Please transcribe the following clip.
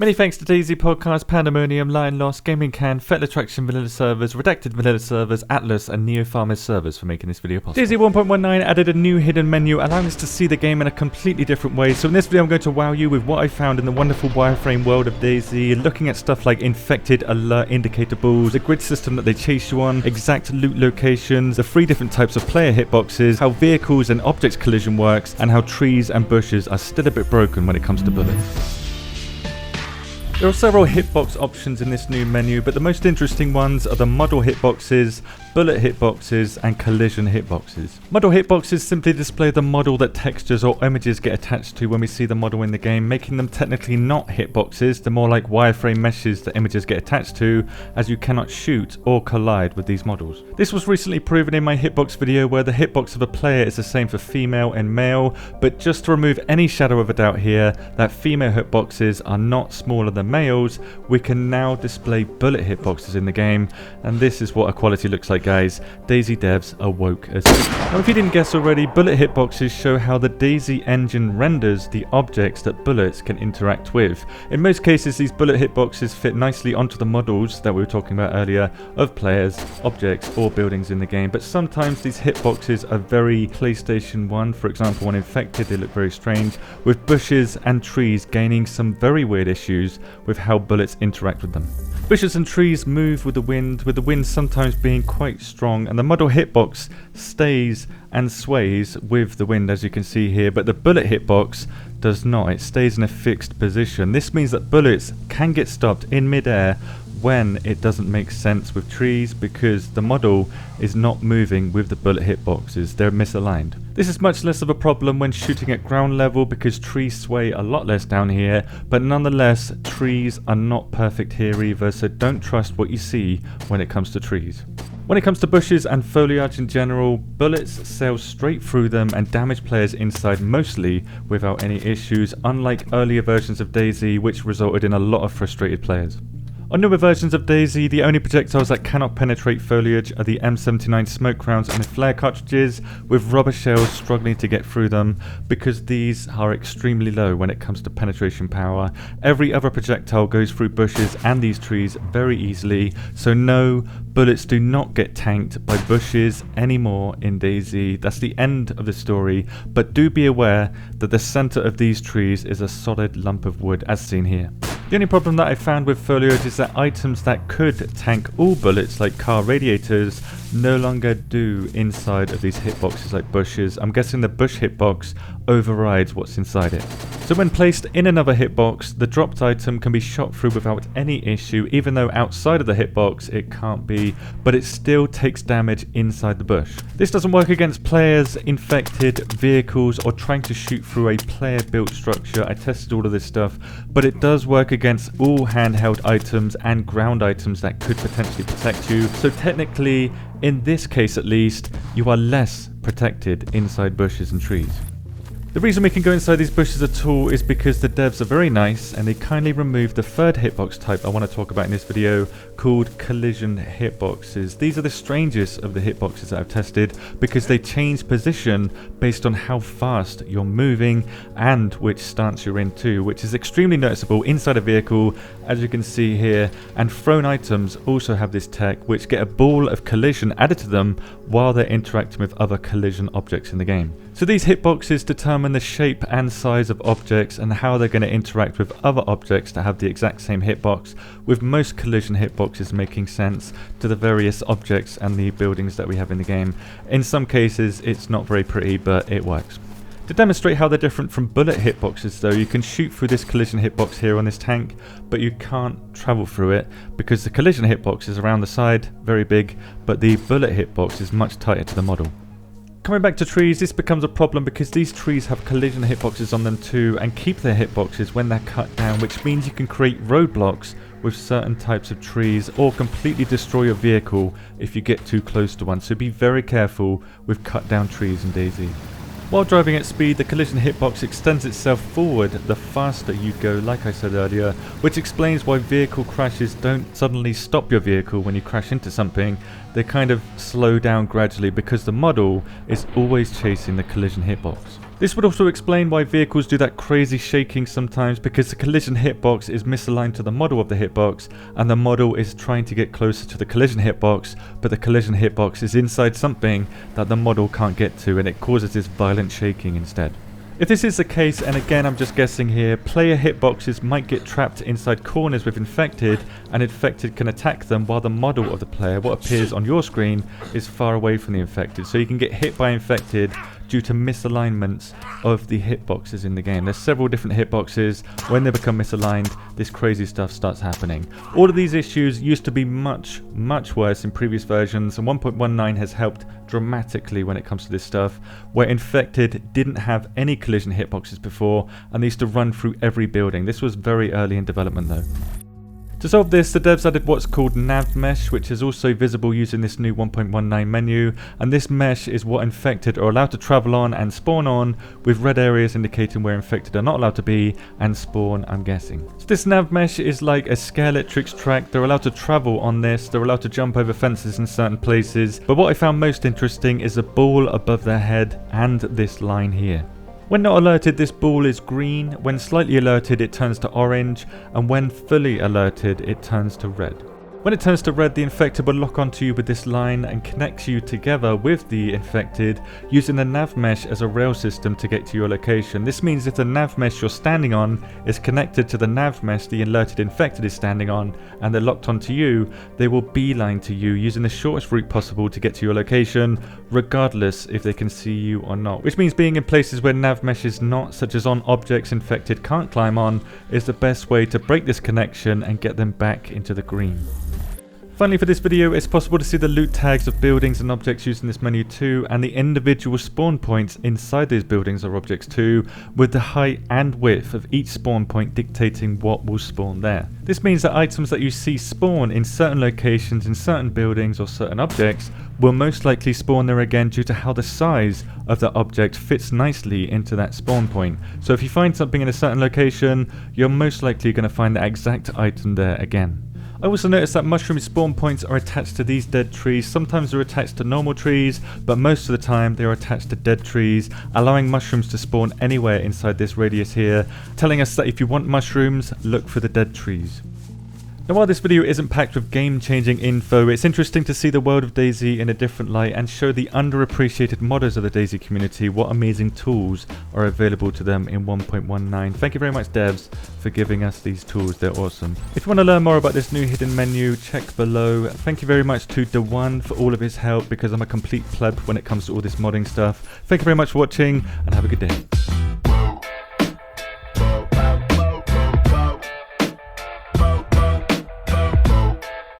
Many thanks to DayZ Podcast, Pandemonium, Lion Lost, Gaming Can, Fettle Attraction Vanilla servers, Redacted Vanilla servers, Atlas, and Neo Farmers servers for making this video possible. DayZ 1.19 added a new hidden menu, allowing us to see the game in a completely different way. So in this video I'm going to wow you with what I found in the wonderful wireframe world of DayZ, looking at stuff like infected alert indicator balls, the grid system that they chase you on, exact loot locations, the 3 different types of player hitboxes, how vehicles and objects collision works, and how trees and bushes are still a bit broken when it comes to bullets. There are several hitbox options in this new menu, but the most interesting ones are the model hitboxes, bullet hitboxes, and collision hitboxes. Model hitboxes simply display the model that textures or images get attached to when we see the model in the game, making them technically not hitboxes. They're more like wireframe meshes that images get attached to, as you cannot shoot or collide with these models. This was recently proven in my hitbox video, where the hitbox of a player is the same for female and male, but just to remove any shadow of a doubt here, that female hitboxes are not smaller than males, we can now display bullet hitboxes in the game, and this is what equality looks like, guys. DayZ devs are woke as hell. Now if you didn't guess already, bullet hitboxes show how the DayZ engine renders the objects that bullets can interact with. In most cases these bullet hitboxes fit nicely onto the models that we were talking about earlier of players, objects, or buildings in the game, but sometimes these hitboxes are very PlayStation 1, for example when infected they look very strange, with bushes and trees gaining some very weird issues with how bullets interact with them. Bushes and trees move with the wind sometimes being quite strong, and the model hitbox stays and sways with the wind, as you can see here, but the bullet hitbox does not. It stays in a fixed position. This means that bullets can get stopped in mid-air when it doesn't make sense with trees, because the model is not moving with the bullet hitboxes, they're misaligned. This is much less of a problem when shooting at ground level, because trees sway a lot less down here, but nonetheless trees are not perfect here either, so don't trust what you see when it comes to trees. When it comes to bushes and foliage in general, bullets sail straight through them and damage players inside mostly without any issues, unlike earlier versions of DayZ, which resulted in a lot of frustrated players. On newer versions of DayZ, the only projectiles that cannot penetrate foliage are the M79 smoke rounds and the flare cartridges, with rubber shells struggling to get through them because these are extremely low when it comes to penetration power. Every other projectile goes through bushes and these trees very easily, so no, bullets do not get tanked by bushes anymore in DayZ. That's the end of the story, but do be aware that the center of these trees is a solid lump of wood, as seen here. The only problem that I found with foliage is that items that could tank all bullets, like car radiators, no longer do inside of these hitboxes like bushes. I'm guessing the bush hitbox overrides what's inside it. So when placed in another hitbox, the dropped item can be shot through without any issue, even though outside of the hitbox it can't be, but it still takes damage inside the bush. This doesn't work against players, infected, vehicles, or trying to shoot through a player-built structure. I tested all of this stuff, but it does work against all handheld items and ground items that could potentially protect you. So technically, in this case at least, you are less protected inside bushes and trees. The reason we can go inside these bushes at all is because the devs are very nice and they kindly removed the third hitbox type I want to talk about in this video, called collision hitboxes. These are the strangest of the hitboxes that I've tested because they change position based on how fast you're moving and which stance you're in too, which is extremely noticeable inside a vehicle, as you can see here, and thrown items also have this tech, which get a ball of collision added to them while they're interacting with other collision objects in the game. So these hitboxes determine the shape and size of objects and how they're going to interact with other objects that have the exact same hitbox, with most collision hitboxes making sense to the various objects and the buildings that we have in the game. In some cases it's not very pretty, but it works. To demonstrate how they're different from bullet hitboxes though, you can shoot through this collision hitbox here on this tank, but you can't travel through it because the collision hitbox is around the side, very big, but the bullet hitbox is much tighter to the model. Coming back to trees, this becomes a problem because these trees have collision hitboxes on them too and keep their hitboxes when they're cut down, which means you can create roadblocks with certain types of trees or completely destroy your vehicle if you get too close to one, so be very careful with cut down trees in DayZ. While driving at speed, the collision hitbox extends itself forward the faster you go, like I said earlier, which explains why vehicle crashes don't suddenly stop your vehicle when you crash into something. They kind of slow down gradually because the model is always chasing the collision hitbox. This would also explain why vehicles do that crazy shaking sometimes, because the collision hitbox is misaligned to the model of the hitbox, and the model is trying to get closer to the collision hitbox, but the collision hitbox is inside something that the model can't get to, and it causes this violent shaking instead. If this is the case, and again I'm just guessing here, player hitboxes might get trapped inside corners with infected, and infected can attack them while the model of the player, what appears on your screen, is far away from the infected. So you can get hit by infected due to misalignments of the hitboxes in the game. There's several different hitboxes. When they become misaligned, this crazy stuff starts happening. All of these issues used to be much worse in previous versions, and 1.19 has helped dramatically when it comes to this stuff, where infected didn't have any collision hitboxes before, and they used to run through every building. This was very early in development though. To solve this, the devs added what's called navmesh, which is also visible using this new 1.19 menu, and this mesh is what infected are allowed to travel on and spawn on, with red areas indicating where infected are not allowed to be and spawn, I'm guessing. So this navmesh is like a Scalextric's track. They're allowed to travel on this, they're allowed to jump over fences in certain places, but what I found most interesting is a ball above their head and this line here. When not alerted, this ball is green. When slightly alerted, it turns to orange, and when fully alerted, it turns to red. When it turns to red, the infected will lock onto you with this line and connects you together with the infected using the navmesh as a rail system to get to your location. This means if the navmesh you're standing on is connected to the navmesh the alerted infected is standing on, and they're locked onto you, they will beeline to you using the shortest route possible to get to your location, regardless if they can see you or not. Which means being in places where navmesh is not, such as on objects infected can't climb on, is the best way to break this connection and get them back into the green. Finally, for this video, it's possible to see the loot tags of buildings and objects used in this menu too, and the individual spawn points inside those buildings or objects too, with the height and width of each spawn point dictating what will spawn there. This means that items that you see spawn in certain locations, in certain buildings or certain objects, will most likely spawn there again due to how the size of the object fits nicely into that spawn point. So if you find something in a certain location, you're most likely going to find that exact item there again. I also noticed that mushroom spawn points are attached to these dead trees. Sometimes they're attached to normal trees, but most of the time they are attached to dead trees, allowing mushrooms to spawn anywhere inside this radius here, telling us that if you want mushrooms, look for the dead trees. Now, while this video isn't packed with game-changing info, it's interesting to see the world of DayZ in a different light and show the underappreciated modders of the DayZ community what amazing tools are available to them in 1.19. Thank you very much, devs, for giving us these tools. They're awesome. If you want to learn more about this new hidden menu, check below. Thank you very much to DeOne for all of his help, because I'm a complete pleb when it comes to all this modding stuff. Thank you very much for watching, and have a good day.